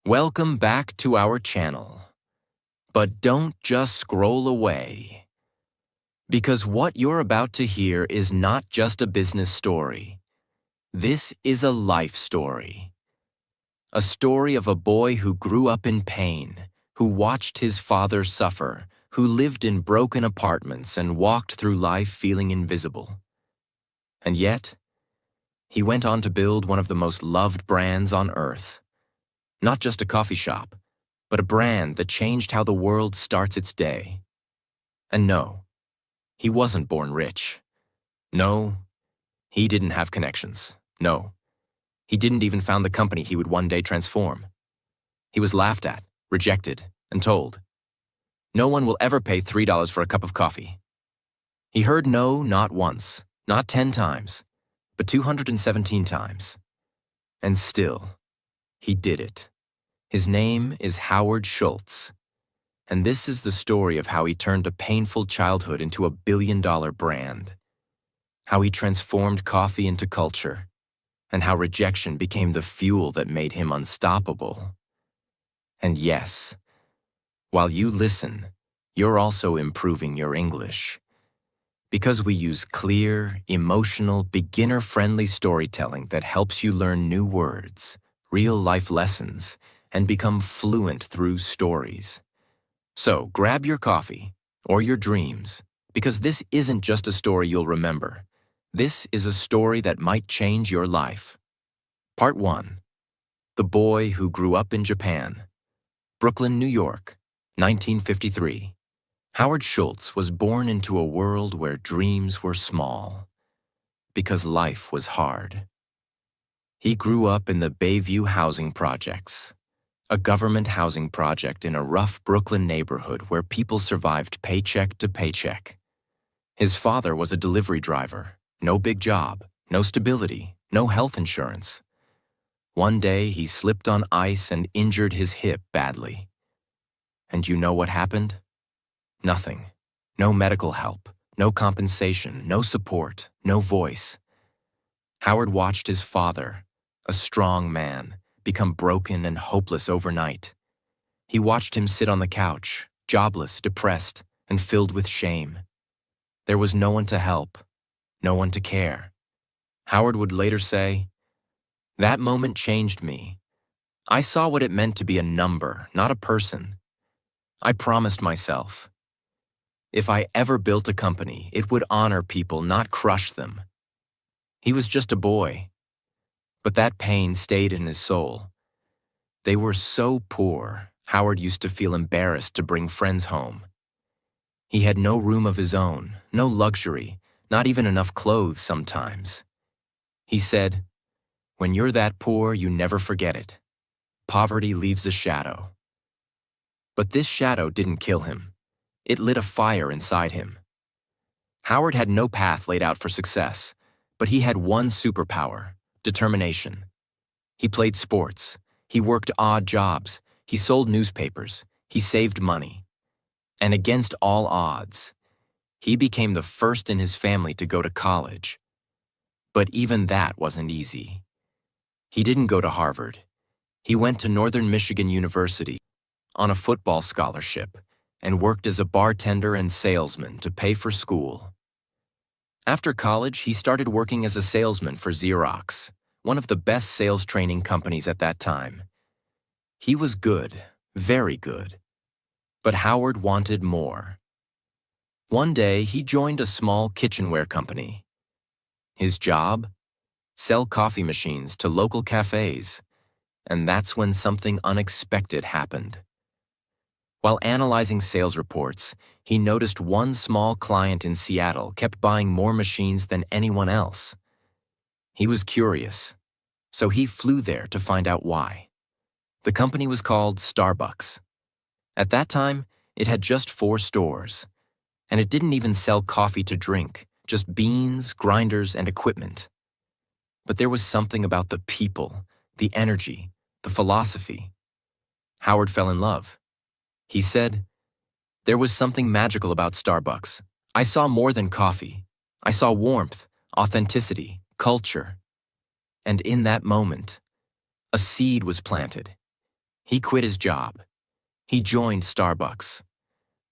Welcome back to our channel. But don't just scroll away. Because what you're about to hear is not just a business story. This is a life story. A story of a boy who grew up in pain, who watched his father suffer, who lived in broken apartments and walked through life feeling invisible. And yet, he went on to build one of the most loved brands on earth. Not just a coffee shop, but a brand that changed how the world starts its day. And no, he wasn't born rich. No, he didn't have connections. No, he didn't even found the company he would one day transform. He was laughed at, rejected, and told, "No one will ever pay $3 for a cup of coffee." He heard no not once, not 10 times, but 217 times. And still, he did it. His name is Howard Schultz, and this is the story of how he turned a painful childhood into a billion-dollar brand, how he transformed coffee into culture, and how rejection became the fuel that made him unstoppable. And yes, while you listen, you're also improving your English, because we use clear, emotional, beginner-friendly storytelling that helps you learn new words, real-life lessons, and become fluent through stories. So grab your coffee or your dreams, because this isn't just a story you'll remember. This is a story that might change your life. Part 1. The Boy Who Grew Up in Japan. Brooklyn, New York, 1953. Howard Schultz was born into a world where dreams were small, because life was hard. He grew up in the Bayview housing projects, a government housing project in a rough Brooklyn neighborhood where people survived paycheck to paycheck. His father was a delivery driver, no big job, no stability, no health insurance. One day he slipped on ice and injured his hip badly. And you know what happened? Nothing. No medical help, no compensation, no support, no voice. Howard watched his father, a strong man, become broken and hopeless overnight. He watched him sit on the couch, jobless, depressed, and filled with shame. There was no one to help, no one to care. Howard would later say, "That moment changed me. I saw what it meant to be a number, not a person. I promised myself, if I ever built a company, it would honor people, not crush them." He was just a boy, but that pain stayed in his soul. They were so poor, Howard used to feel embarrassed to bring friends home. He had no room of his own, no luxury, not even enough clothes sometimes. He said, "When you're that poor, you never forget it. Poverty leaves a shadow." But this shadow didn't kill him. It lit a fire inside him. Howard had no path laid out for success, but he had one superpower: determination. He played sports, he worked odd jobs, he sold newspapers, he saved money. And against all odds, he became the first in his family to go to college. But even that wasn't easy. He didn't go to Harvard. He went to Northern Michigan University on a football scholarship and worked as a bartender and salesman to pay for school. After college, he started working as a salesman for Xerox, one of the best sales training companies at that time. He was good, very good. But Howard wanted more. One day, he joined a small kitchenware company. His job? Sell coffee machines to local cafes. And that's when something unexpected happened. While analyzing sales reports, he noticed one small client in Seattle kept buying more machines than anyone else. He was curious, so he flew there to find out why. The company was called Starbucks. At that time, it had just 4 stores, and it didn't even sell coffee to drink, just beans, grinders, and equipment. But there was something about the people, the energy, the philosophy. Howard fell in love. He said, "There was something magical about Starbucks. I saw more than coffee. I saw warmth, authenticity, culture." And in that moment, a seed was planted. He quit his job. He joined Starbucks.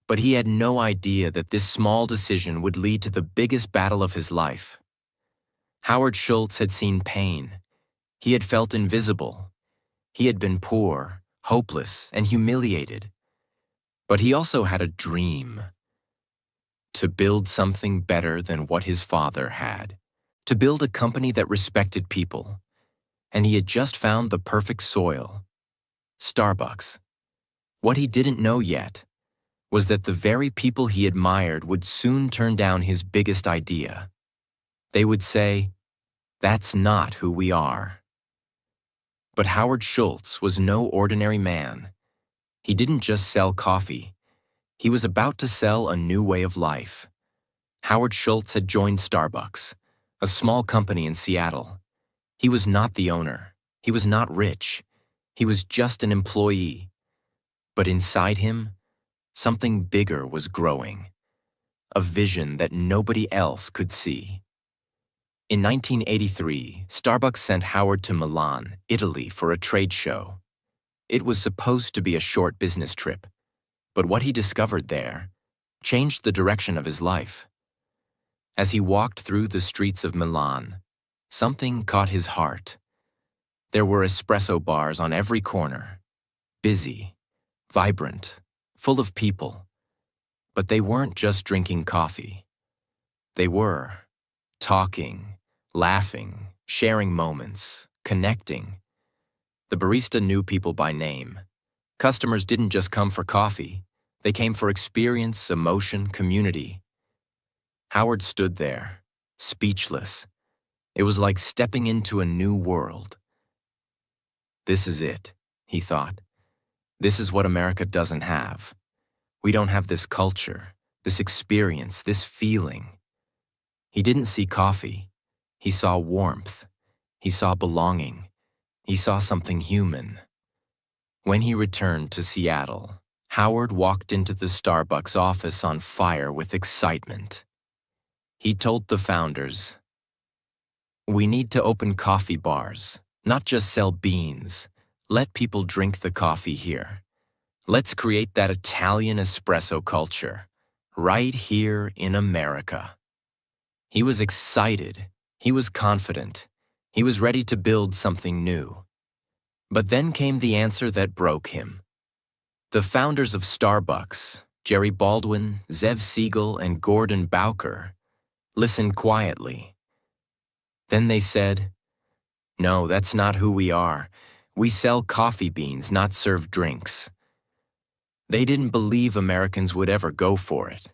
But he had no idea that this small decision would lead to the biggest battle of his life. Howard Schultz had seen pain. He had felt invisible. He had been poor, hopeless, and humiliated. But he also had a dream. To build something better than what his father had. To build a company that respected people. And he had just found the perfect soil. Starbucks. What he didn't know yet was that the very people he admired would soon turn down his biggest idea. They would say, "That's not who we are." But Howard Schultz was no ordinary man. He didn't just sell coffee. He was about to sell a new way of life. Howard Schultz had joined Starbucks, a small company in Seattle. He was not the owner. He was not rich. He was just an employee. But inside him, something bigger was growing. A vision that nobody else could see. In 1983, Starbucks sent Howard to Milan, Italy for a trade show. It was supposed to be a short business trip, but what he discovered there changed the direction of his life. As he walked through the streets of Milan, something caught his heart. There were espresso bars on every corner, busy, vibrant, full of people. But they weren't just drinking coffee. They were talking, laughing, sharing moments, connecting. The barista knew people by name. Customers didn't just come for coffee. They came for experience, emotion, community. Howard stood there, speechless. It was like stepping into a new world. This is it, he thought. This is what America doesn't have. We don't have this culture, this experience, this feeling. He didn't see coffee. He saw warmth. He saw belonging. He saw something human. When he returned to Seattle, Howard walked into the Starbucks office on fire with excitement. He told the founders, "We need to open coffee bars, not just sell beans. Let people drink the coffee here. Let's create that Italian espresso culture, right here in America." He was excited. He was confident. He was ready to build something new. But then came the answer that broke him. The founders of Starbucks, Jerry Baldwin, Zev Siegel, and Gordon Bowker, listened quietly. Then they said, "No, that's not who we are. We sell coffee beans, not serve drinks." They didn't believe Americans would ever go for it.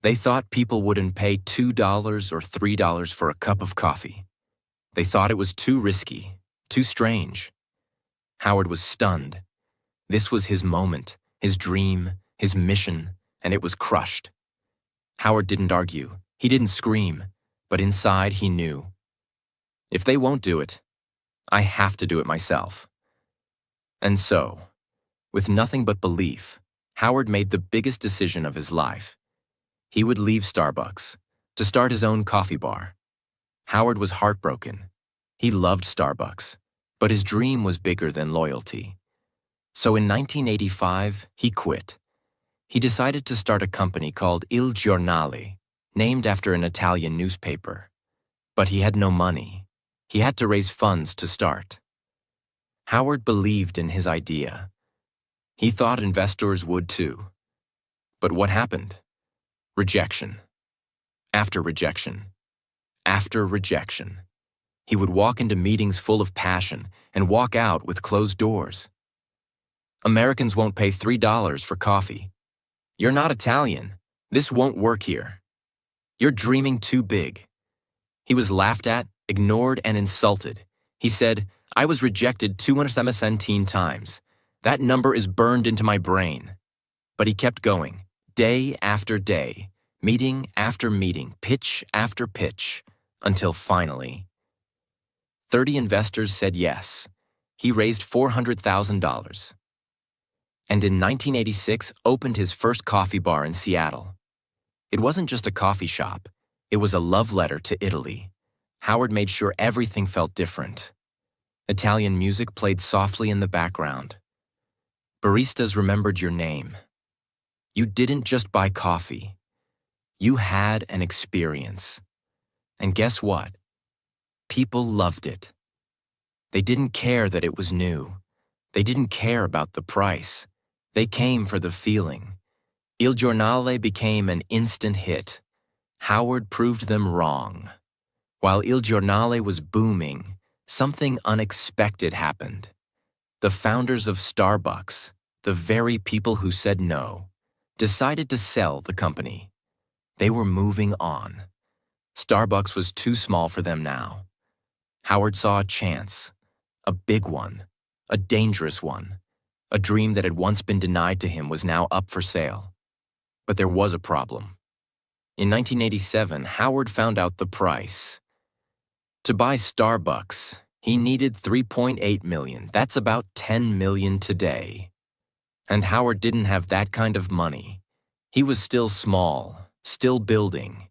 They thought people wouldn't pay $2 or $3 for a cup of coffee. They thought it was too risky, too strange. Howard was stunned. This was his moment, his dream, his mission, and it was crushed. Howard didn't argue. He didn't scream, but inside he knew. If they won't do it, I have to do it myself. And so, with nothing but belief, Howard made the biggest decision of his life. He would leave Starbucks to start his own coffee bar. Howard was heartbroken. He loved Starbucks, but his dream was bigger than loyalty. So in 1985, he quit. He decided to start a company called Il Giornale, named after an Italian newspaper. But he had no money. He had to raise funds to start. Howard believed in his idea. He thought investors would too. But what happened? Rejection. After rejection. After rejection. He would walk into meetings full of passion and walk out with closed doors. Americans won't pay $3 for coffee. You're not Italian. This won't work here. You're dreaming too big. He was laughed at, ignored, and insulted. He said, "I was rejected 217 times. That number is burned into my brain." But he kept going, day after day, meeting after meeting, pitch after pitch, until finally, 30 investors said yes. He raised $400,000. And in 1986, opened his first coffee bar in Seattle. It wasn't just a coffee shop. It was a love letter to Italy. Howard made sure everything felt different. Italian music played softly in the background. Baristas remembered your name. You didn't just buy coffee. You had an experience. And guess what? People loved it. They didn't care that it was new. They didn't care about the price. They came for the feeling. Il Giornale became an instant hit. Howard proved them wrong. While Il Giornale was booming, something unexpected happened. The founders of Starbucks, the very people who said no, decided to sell the company. They were moving on. Starbucks was too small for them now. Howard saw a chance, a big one, a dangerous one. A dream that had once been denied to him was now up for sale. But there was a problem. In 1987, Howard found out the price. To buy Starbucks, he needed $3.8 million. That's about $10 million today. And Howard didn't have that kind of money. He was still small, still building.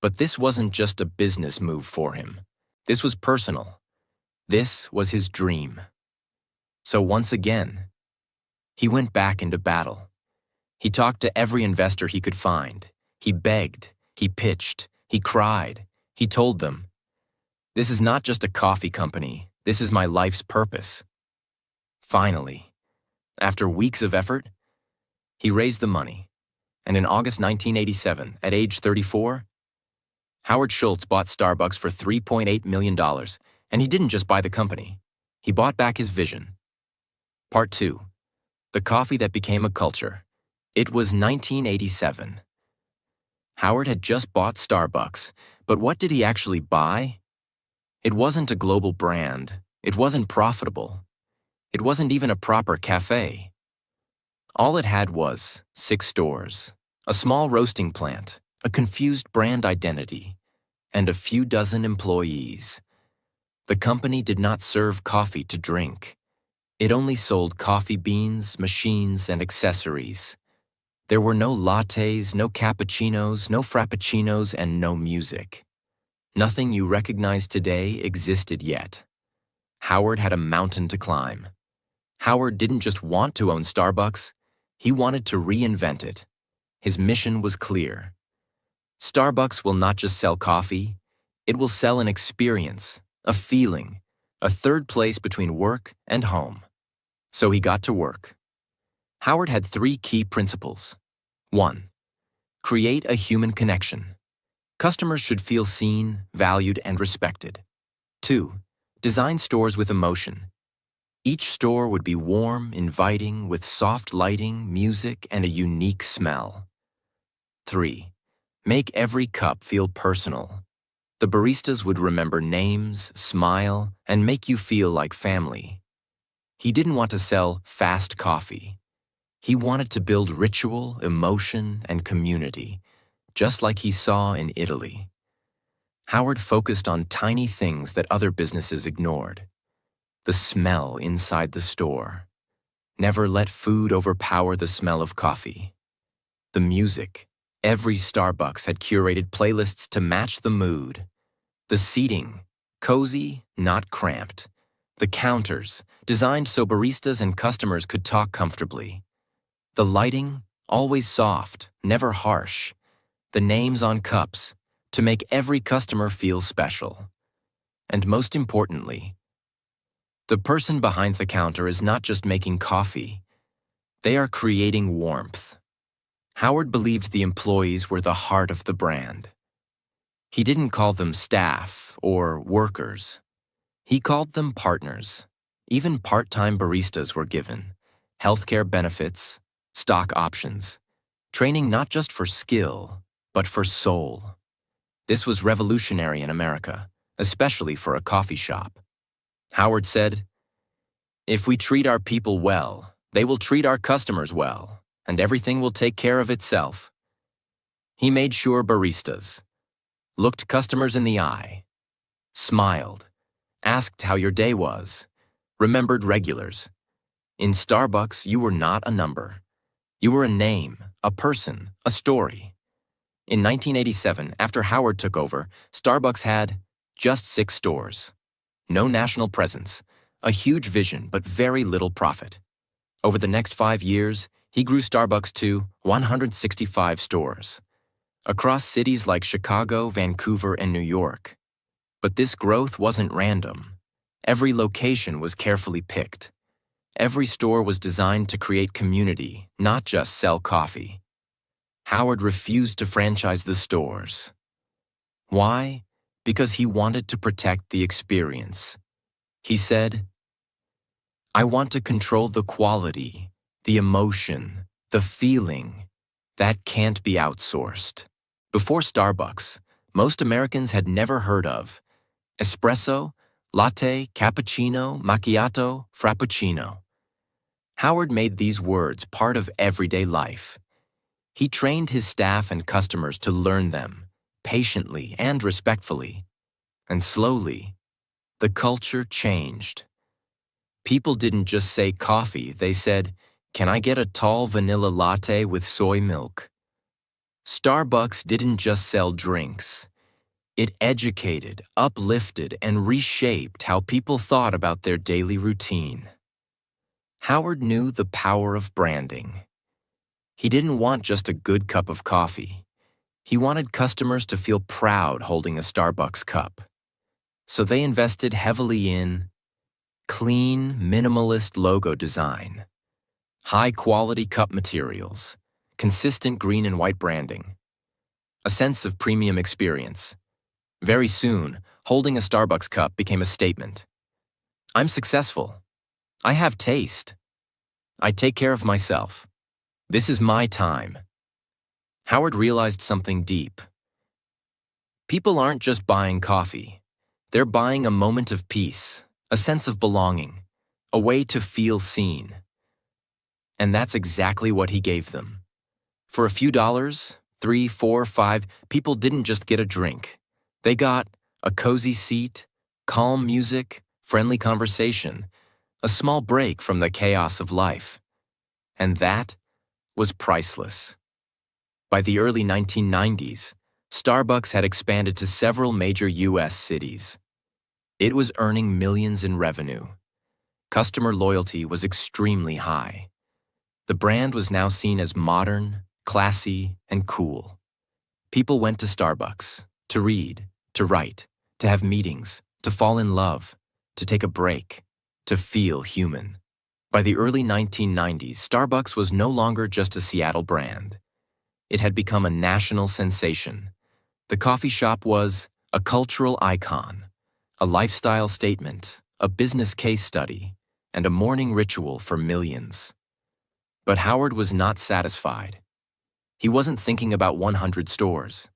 But this wasn't just a business move for him. This was personal. This was his dream. So once again, he went back into battle. He talked to every investor he could find. He begged, he pitched, he cried. He told them, "This is not just a coffee company. This is my life's purpose." Finally, after weeks of effort, he raised the money. And in August 1987, at age 34, Howard Schultz bought Starbucks for $3.8 million, and he didn't just buy the company. He bought back his vision. Part 2. The coffee that became a culture. It was 1987. Howard had just bought Starbucks, but what did he actually buy? It wasn't a global brand. It wasn't profitable. It wasn't even a proper cafe. All it had was 6 stores, a small roasting plant, a confused brand identity, and a few dozen employees. The company did not serve coffee to drink. It only sold coffee beans, machines, and accessories. There were no lattes, no cappuccinos, no frappuccinos, and no music. Nothing you recognize today existed yet. Howard had a mountain to climb. Howard didn't just want to own Starbucks, he wanted to reinvent it. His mission was clear. Starbucks will not just sell coffee, it will sell an experience, a feeling, a third place between work and home. So he got to work. Howard had 3 key principles. 1. Create a human connection. Customers should feel seen, valued, and respected. 2. Design stores with emotion. Each store would be warm, inviting, with soft lighting, music, and a unique smell. 3. Make every cup feel personal. The baristas would remember names, smile, and make you feel like family. He didn't want to sell fast coffee. He wanted to build ritual, emotion, and community, just like he saw in Italy. Howard focused on tiny things that other businesses ignored. The smell inside the store. Never let food overpower the smell of coffee. The music. Every Starbucks had curated playlists to match the mood. The seating. Cozy, not cramped. The counters, designed so baristas and customers could talk comfortably. The lighting, always soft, never harsh. The names on cups, to make every customer feel special. And most importantly, the person behind the counter is not just making coffee. They are creating warmth. Howard believed the employees were the heart of the brand. He didn't call them staff or workers. He called them partners. Even part-time baristas were given healthcare benefits, stock options, training not just for skill, but for soul. This was revolutionary in America, especially for a coffee shop. Howard said, "If we treat our people well, they will treat our customers well, and everything will take care of itself." He made sure baristas looked customers in the eye, smiled, asked how your day was, remembered regulars. In Starbucks, you were not a number. You were a name, a person, a story. In 1987, after Howard took over, Starbucks had just 6 stores. No national presence, a huge vision but very little profit. Over the next 5 years, he grew Starbucks to 165 stores, across cities like Chicago, Vancouver, and New York. But this growth wasn't random. Every location was carefully picked. Every store was designed to create community, not just sell coffee. Howard refused to franchise the stores. Why? Because he wanted to protect the experience. He said, "I want to control the quality, the emotion, the feeling. That can't be outsourced." Before Starbucks, most Americans had never heard of espresso, latte, cappuccino, macchiato, frappuccino. Howard made these words part of everyday life. He trained his staff and customers to learn them, patiently and respectfully. And slowly, the culture changed. People didn't just say coffee, they said, "Can I get a tall vanilla latte with soy milk?" Starbucks didn't just sell drinks. It educated, uplifted, and reshaped how people thought about their daily routine. Howard knew the power of branding. He didn't want just a good cup of coffee. He wanted customers to feel proud holding a Starbucks cup. So they invested heavily in clean, minimalist logo design, high-quality cup materials, consistent green and white branding, a sense of premium experience. Very soon, holding a Starbucks cup became a statement. I'm successful. I have taste. I take care of myself. This is my time. Howard realized something deep. People aren't just buying coffee. They're buying a moment of peace, a sense of belonging, a way to feel seen. And that's exactly what he gave them. For a few dollars, $3, $4, $5, people didn't just get a drink. They got a cozy seat, calm music, friendly conversation, a small break from the chaos of life. And that was priceless. By the early 1990s, Starbucks had expanded to several major U.S. cities. It was earning millions in revenue. Customer loyalty was extremely high. The brand was now seen as modern, classy, and cool. People went to Starbucks to read, to write, to have meetings, to fall in love, to take a break, to feel human. By the early 1990s, Starbucks was no longer just a Seattle brand. It had become a national sensation. The coffee shop was a cultural icon, a lifestyle statement, a business case study, and a morning ritual for millions. But Howard was not satisfied. He wasn't thinking about 100 stores.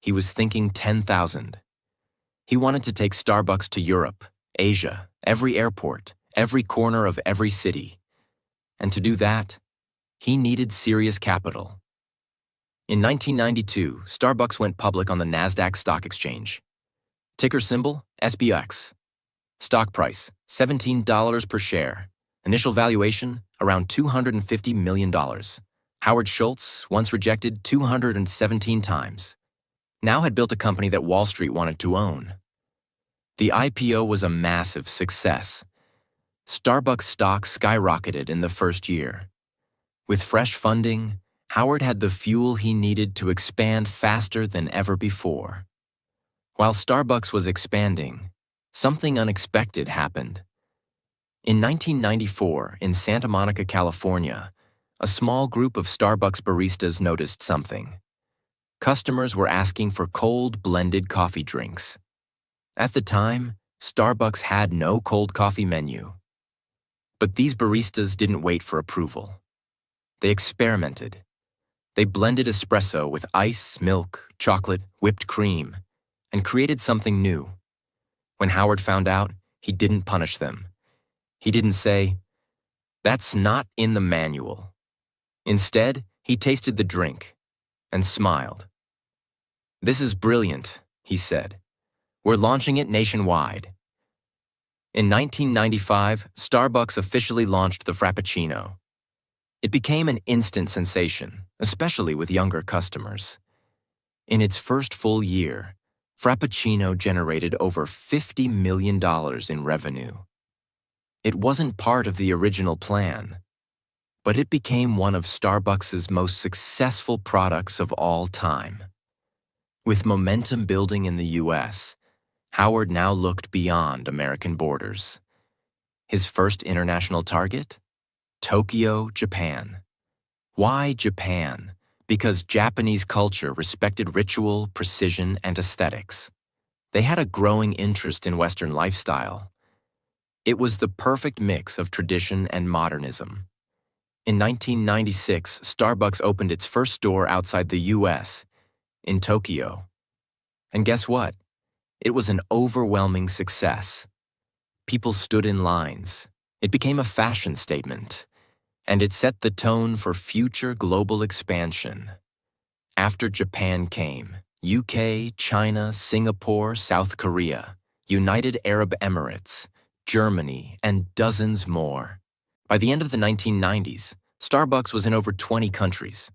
He was thinking 10,000. He wanted to take Starbucks to Europe, Asia, every airport, every corner of every city. And to do that, he needed serious capital. In 1992, Starbucks went public on the NASDAQ stock exchange. Ticker symbol, SBX. Stock price, $17 per share. Initial valuation, around $250 million. Howard Schultz, once rejected 217 times, now had built a company that Wall Street wanted to own. The IPO was a massive success. Starbucks stock skyrocketed in the first year. With fresh funding, Howard had the fuel he needed to expand faster than ever before. While Starbucks was expanding, something unexpected happened. In 1994, in Santa Monica, California, a small group of Starbucks baristas noticed something. Customers were asking for cold blended coffee drinks. At the time, Starbucks had no cold coffee menu. But these baristas didn't wait for approval. They experimented. They blended espresso with ice, milk, chocolate, whipped cream, and created something new. When Howard found out, he didn't punish them. He didn't say, "That's not in the manual." Instead, he tasted the drink and smiled. "This is brilliant," he said. "We're launching it nationwide." In 1995, Starbucks officially launched the Frappuccino. It became an instant sensation, especially with younger customers. In its first full year, Frappuccino generated over $50 million in revenue. It wasn't part of the original plan, but it became one of Starbucks' most successful products of all time. With momentum building in the US, Howard now looked beyond American borders. His first international target? Tokyo, Japan. Why Japan? Because Japanese culture respected ritual, precision, and aesthetics. They had a growing interest in Western lifestyle. It was the perfect mix of tradition and modernism. In 1996, Starbucks opened its first store outside the US, in Tokyo. And guess what? It was an overwhelming success. People stood in lines. It became a fashion statement, and it set the tone for future global expansion. After Japan came, UK, China, Singapore, South Korea, United Arab Emirates, Germany, and dozens more. By the end of the 1990s, Starbucks was in over 20 countries.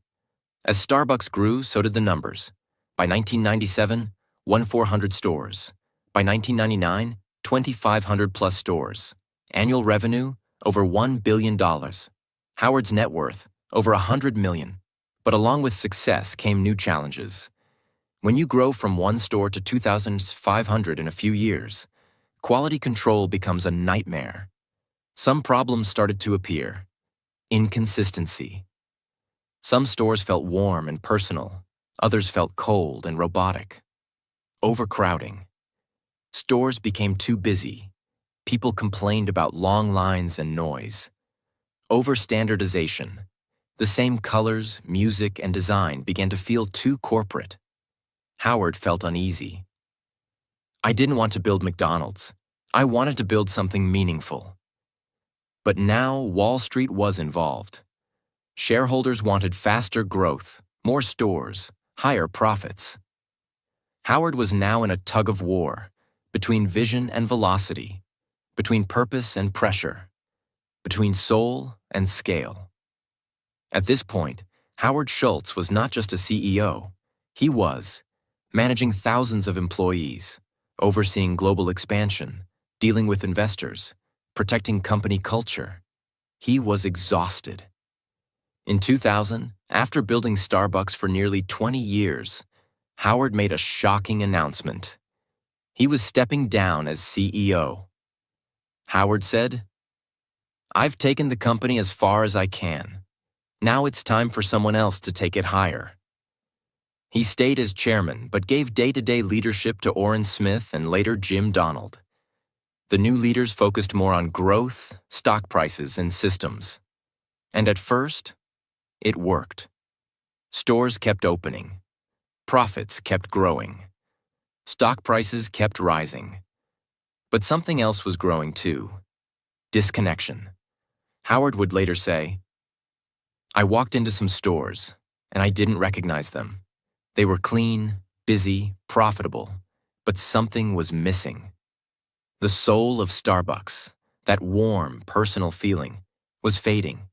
As Starbucks grew, so did the numbers. By 1997, 1,400 stores. By 1999, 2,500 plus stores. Annual revenue, over $1 billion. Howard's net worth, over $100 million. But along with success came new challenges. When you grow from one store to 2,500 in a few years, quality control becomes a nightmare. Some problems started to appear. Inconsistency. Some stores felt warm and personal. Others felt cold and robotic. Overcrowding. Stores became too busy. People complained about long lines and noise. Overstandardization. The same colors, music, and design began to feel too corporate. Howard felt uneasy. I didn't want to build McDonald's. I wanted to build something meaningful. But now Wall Street was involved. Shareholders wanted faster growth, more stores, higher profits. Howard was now in a tug of war, between vision and velocity, between purpose and pressure, between soul and scale. At this point, Howard Schultz was not just a CEO. He was managing thousands of employees, overseeing global expansion, dealing with investors, protecting company culture. He was exhausted. In 2000, after building Starbucks for nearly 20 years, Howard made a shocking announcement. He was stepping down as CEO. Howard said, "I've taken the company as far as I can. Now it's time for someone else to take it higher." He stayed as chairman, but gave day-to-day leadership to Orrin Smith and later Jim Donald. The new leaders focused more on growth, stock prices, and systems. And at first, it worked. Stores kept opening. Profits kept growing. Stock prices kept rising. But something else was growing too. Disconnection. Howard would later say, "I walked into some stores, and I didn't recognize them. They were clean, busy, profitable, but something was missing." The soul of Starbucks, that warm, personal feeling, was fading.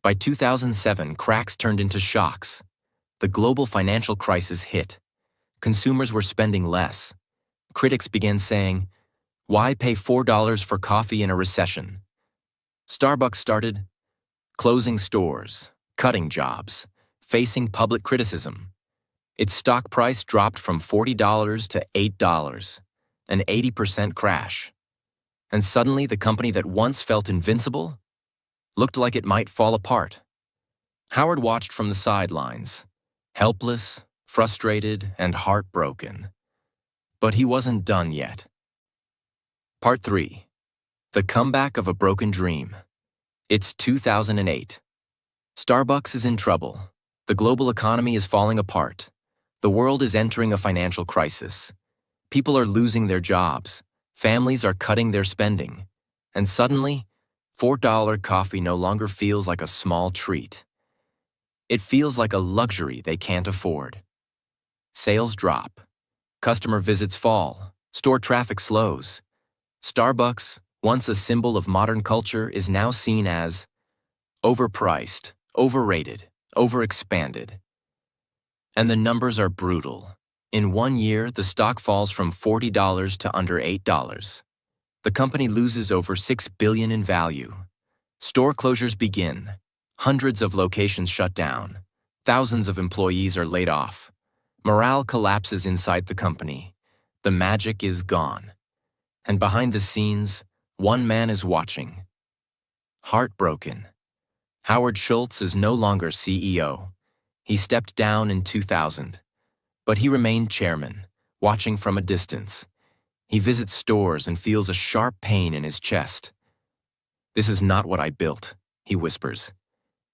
By 2007, cracks turned into shocks. The global financial crisis hit. Consumers were spending less. Critics began saying, "Why pay $4 for coffee in a recession?" Starbucks started closing stores, cutting jobs, facing public criticism. Its stock price dropped from $40 to $8, an 80% crash. And suddenly the company that once felt invincible looked like it might fall apart. Howard watched from the sidelines, helpless, frustrated, and heartbroken. But he wasn't done yet. Part 3. The Comeback of a Broken Dream. It's 2008. Starbucks is in trouble. The global economy is falling apart. The world is entering a financial crisis. People are losing their jobs. Families are cutting their spending. And suddenly, $4 coffee no longer feels like a small treat. It feels like a luxury they can't afford. Sales drop. Customer visits fall. Store traffic slows. Starbucks, once a symbol of modern culture, is now seen as overpriced, overrated, overexpanded. And the numbers are brutal. In 1 year, the stock falls from $40 to under $8. The company loses over $6 billion in value. Store closures begin. Hundreds of locations shut down. Thousands of employees are laid off. Morale collapses inside the company. The magic is gone. And behind the scenes, one man is watching. Heartbroken. Howard Schultz is no longer CEO. He stepped down in 2000. But he remained chairman, watching from a distance. He visits stores and feels a sharp pain in his chest. "This is not what I built," he whispers.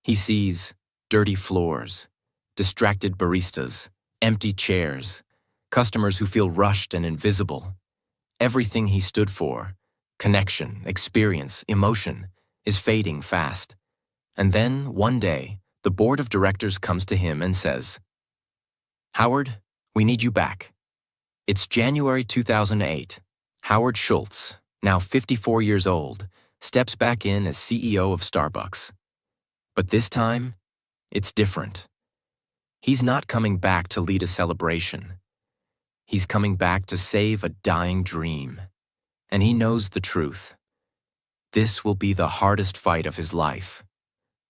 He sees dirty floors, distracted baristas, empty chairs, customers who feel rushed and invisible. Everything he stood for, connection, experience, emotion, is fading fast. And then, one day, the board of directors comes to him and says, "Howard, we need you back." It's January 2008. Howard Schultz, now 54 years old, steps back in as CEO of Starbucks. But this time, it's different. He's not coming back to lead a celebration. He's coming back to save a dying dream. And he knows the truth. This will be the hardest fight of his life.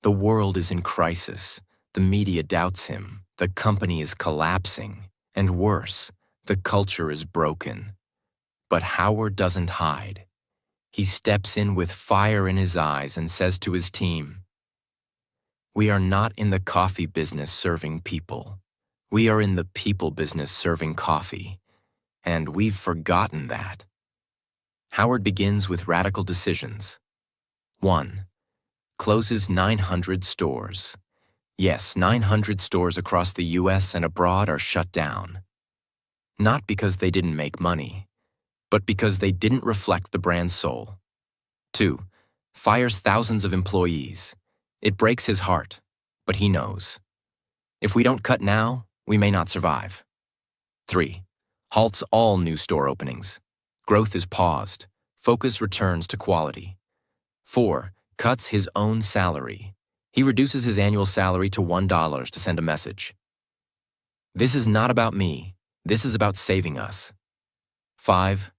The world is in crisis. The media doubts him. The company is collapsing. And worse, the culture is broken. But Howard doesn't hide. He steps in with fire in his eyes and says to his team, "We are not in the coffee business serving people. We are in the people business serving coffee. And we've forgotten that." Howard begins with radical decisions. 1. Closes 900 stores. Yes, 900 stores across the US and abroad are shut down. Not because they didn't make money, but because they didn't reflect the brand's soul. 2. Fires thousands of employees. It breaks his heart, but he knows. If we don't cut now, we may not survive. 3. Halts all new store openings. Growth is paused. Focus returns to quality. 4. Cuts his own salary. He reduces his annual salary to $1 to send a message. "This is not about me. This is about saving us." 5.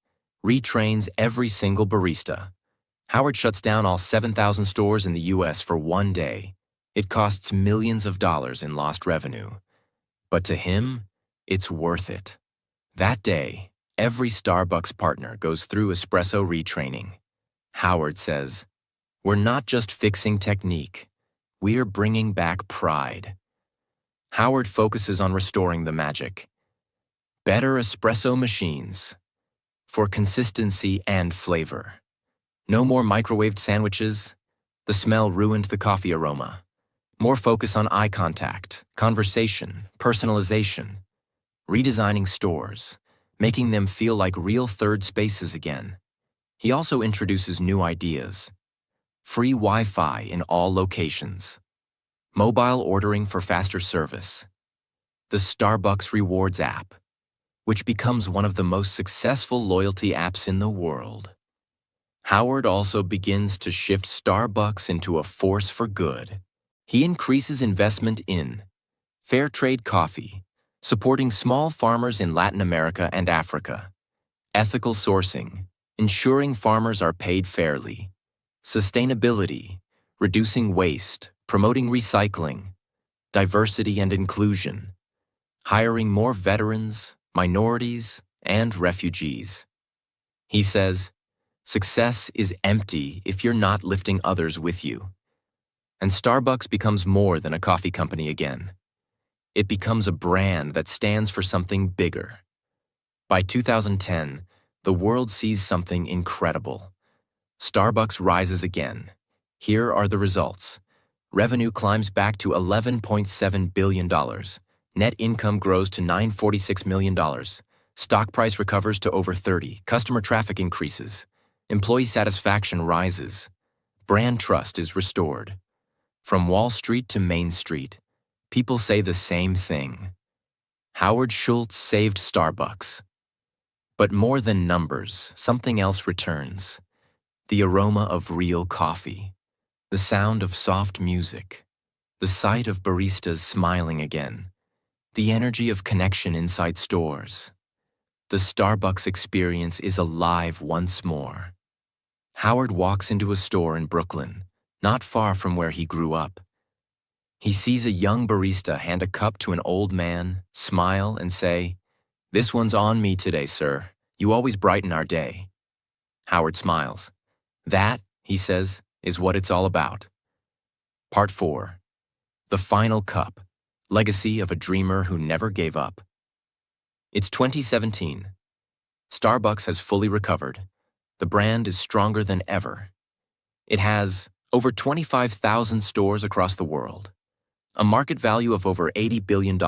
Retrains every single barista. Howard shuts down all 7,000 stores in the US for one day. It costs millions of dollars in lost revenue. But to him, it's worth it. That day, every Starbucks partner goes through espresso retraining. Howard says, "We're not just fixing technique. We're bringing back pride." Howard focuses on restoring the magic. Better espresso machines for consistency and flavor. No more microwaved sandwiches. The smell ruined the coffee aroma. More focus on eye contact, conversation, personalization. Redesigning stores, making them feel like real third spaces again. He also introduces new ideas. Free Wi-Fi in all locations. Mobile ordering for faster service. The Starbucks Rewards app, which becomes one of the most successful loyalty apps in the world. Howard also begins to shift Starbucks into a force for good. He increases investment in fair trade coffee, supporting small farmers in Latin America and Africa, ethical sourcing, ensuring farmers are paid fairly, sustainability, reducing waste, promoting recycling, diversity and inclusion, hiring more veterans, minorities, and refugees. He says, "Success is empty if you're not lifting others with you." And Starbucks becomes more than a coffee company again. It becomes a brand that stands for something bigger. By 2010, the world sees something incredible. Starbucks rises again. Here are the results. Revenue climbs back to $11.7 billion. Net income grows to $946 million. Stock price recovers to over 30. Customer traffic increases. Employee satisfaction rises. Brand trust is restored. From Wall Street to Main Street, people say the same thing. Howard Schultz saved Starbucks. But more than numbers, something else returns. The aroma of real coffee. The sound of soft music. The sight of baristas smiling again. The energy of connection inside stores. The Starbucks experience is alive once more. Howard walks into a store in Brooklyn, not far from where he grew up. He sees a young barista hand a cup to an old man, smile, and say, "This one's on me today, sir. You always brighten our day." Howard smiles. "That," he says, "is what it's all about." Part 4. The Final Cup. Legacy of a Dreamer Who Never Gave Up. It's 2017. Starbucks has fully recovered. The brand is stronger than ever. It has over 25,000 stores across the world, a market value of over $80 billion,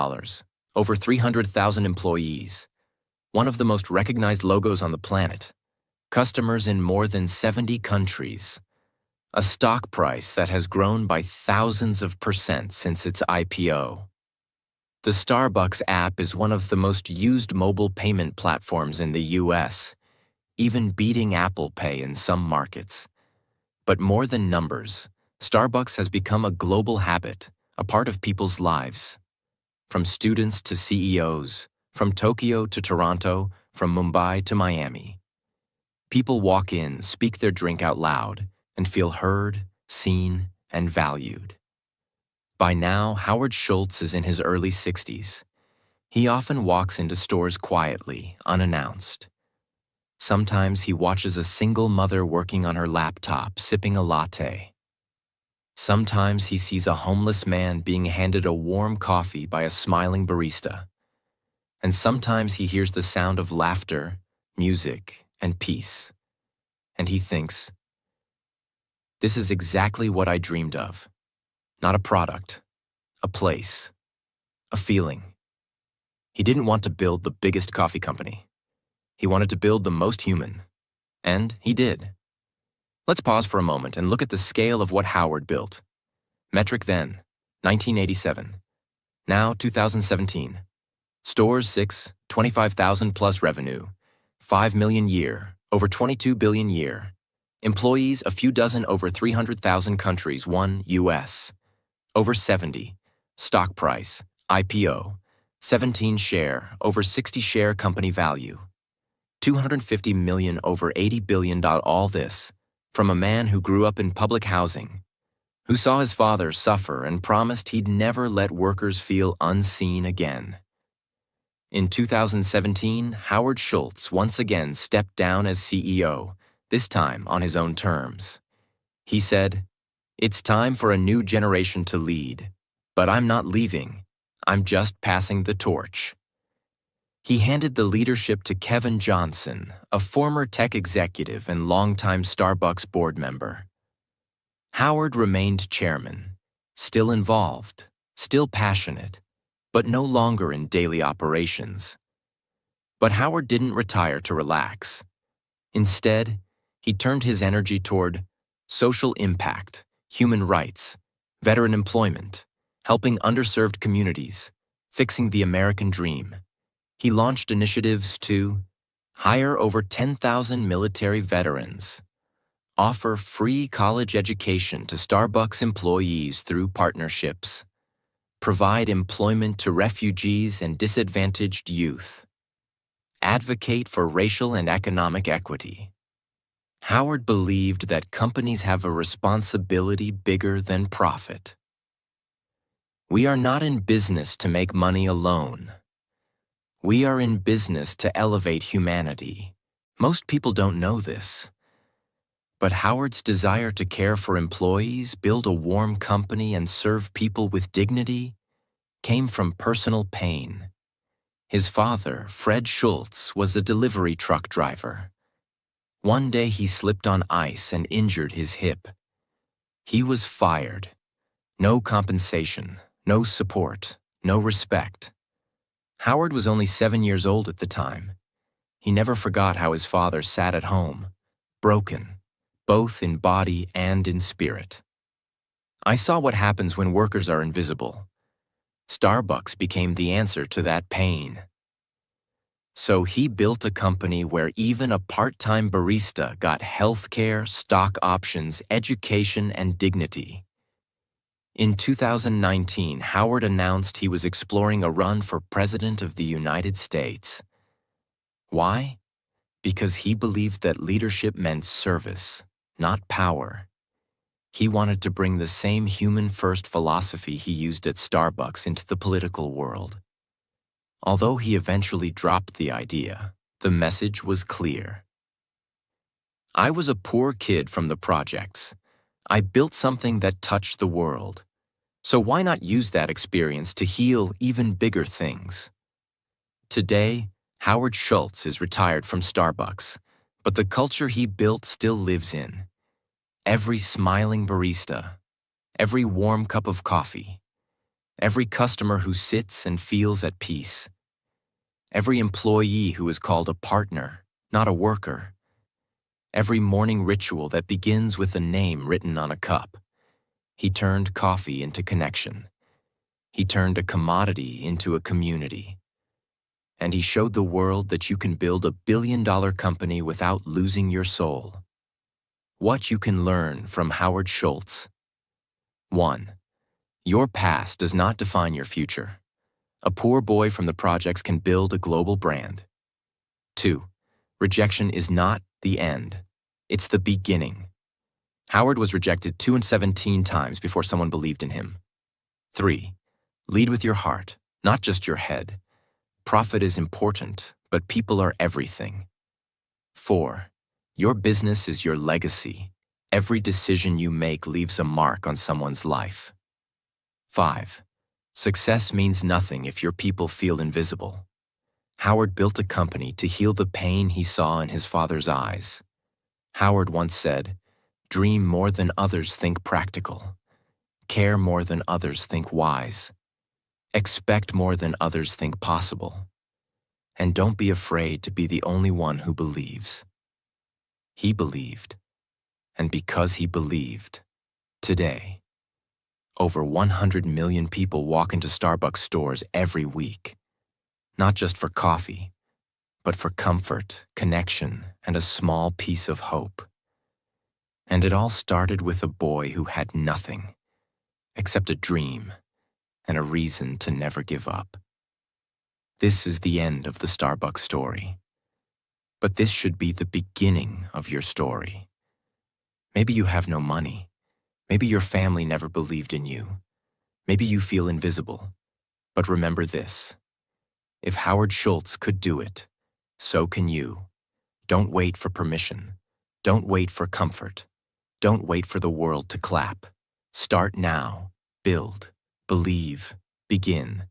over 300,000 employees, one of the most recognized logos on the planet, customers in more than 70 countries, a stock price that has grown by thousands of % since its IPO. The Starbucks app is one of the most used mobile payment platforms in the US, even beating Apple Pay in some markets. But more than numbers, Starbucks has become a global habit, a part of people's lives. From students to CEOs, from Tokyo to Toronto, from Mumbai to Miami. People walk in, speak their drink out loud, and feel heard, seen, and valued. By now, Howard Schultz is in his early 60s. He often walks into stores quietly, unannounced. Sometimes he watches a single mother working on her laptop, sipping a latte. Sometimes he sees a homeless man being handed a warm coffee by a smiling barista. And sometimes he hears the sound of laughter, music, and peace. And he thinks, "This is exactly what I dreamed of. Not a product, a place, a feeling." He didn't want to build the biggest coffee company. He wanted to build the most human. And he did. Let's pause for a moment and look at the scale of what Howard built. Metric then, 1987. Now, 2017. Stores 6, 25,000 plus revenue. 5 million year, over 22 billion year. Employees, a few dozen over 300,000 countries, 1 US. Over 70. Stock price, IPO. 17 share, over 60 share company value. 250 million over 80 billion. All this from a man who grew up in public housing, who saw his father suffer and promised he'd never let workers feel unseen again. In 2017, Howard Schultz once again stepped down as CEO, this time on his own terms. He said, "It's time for a new generation to lead, but I'm not leaving. I'm just passing the torch." He handed the leadership to Kevin Johnson, a former tech executive and longtime Starbucks board member. Howard remained chairman, still involved, still passionate, but no longer in daily operations. But Howard didn't retire to relax. Instead, he turned his energy toward social impact, human rights, veteran employment, helping underserved communities, fixing the American dream. He launched initiatives to hire over 10,000 military veterans, offer free college education to Starbucks employees through partnerships, provide employment to refugees and disadvantaged youth, advocate for racial and economic equity. Howard believed that companies have a responsibility bigger than profit. We are not in business to make money alone. We are in business to elevate humanity. Most people don't know this. But Howard's desire to care for employees, build a warm company, and serve people with dignity came from personal pain. His father, Fred Schultz, was a delivery truck driver. One day he slipped on ice and injured his hip. He was fired. No compensation, no support, no respect. Howard was only 7 years old at the time. He never forgot how his father sat at home, broken, both in body and in spirit. I saw what happens when workers are invisible. Starbucks became the answer to that pain. So he built a company where even a part-time barista got healthcare, stock options, education, and dignity. In 2019, Howard announced he was exploring a run for President of the United States. Why? Because he believed that leadership meant service, not power. He wanted to bring the same human-first philosophy he used at Starbucks into the political world. Although he eventually dropped the idea, the message was clear. I was a poor kid from the projects. I built something that touched the world. So why not use that experience to heal even bigger things? Today, Howard Schultz is retired from Starbucks, but the culture he built still lives in. Every smiling barista, every warm cup of coffee, every customer who sits and feels at peace, every employee who is called a partner, not a worker, every morning ritual that begins with a name written on a cup. He turned coffee into connection. He turned a commodity into a community. And he showed the world that you can build $1 billion company without losing your soul. What you can learn from Howard Schultz. 1. Your past does not define your future. A poor boy from the projects can build a global brand. 2. Rejection is not the end. It's the beginning. Howard was rejected 217 times before someone believed in him. 3. Lead with your heart, not just your head. Profit is important, but people are everything. 4. Your business is your legacy. Every decision you make leaves a mark on someone's life. 5. Success means nothing if your people feel invisible. Howard built a company to heal the pain he saw in his father's eyes. Howard once said, "Dream more than others think practical. Care more than others think wise. Expect more than others think possible. And don't be afraid to be the only one who believes." He believed. And because he believed, today, over 100 million people walk into Starbucks stores every week. Not just for coffee, but for comfort, connection, and a small piece of hope. And it all started with a boy who had nothing except a dream and a reason to never give up. This is the end of the Starbucks story. But this should be the beginning of your story. Maybe you have no money. Maybe your family never believed in you. Maybe you feel invisible. But remember this: if Howard Schultz could do it, so can you. Don't wait for permission. Don't wait for comfort. Don't wait for the world to clap. Start now. Build. Believe. Begin.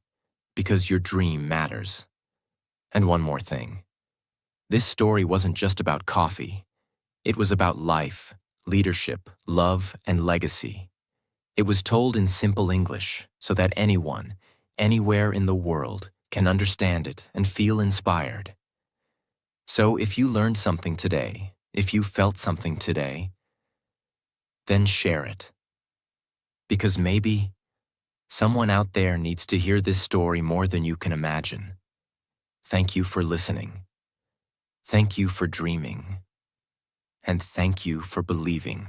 Because your dream matters. And one more thing. This story wasn't just about coffee. It was about life, leadership, love, and legacy. It was told in simple English so that anyone, anywhere in the world, can understand it and feel inspired. So if you learned something today, if you felt something today, then share it. Because maybe someone out there needs to hear this story more than you can imagine. Thank you for listening. Thank you for dreaming. And thank you for believing.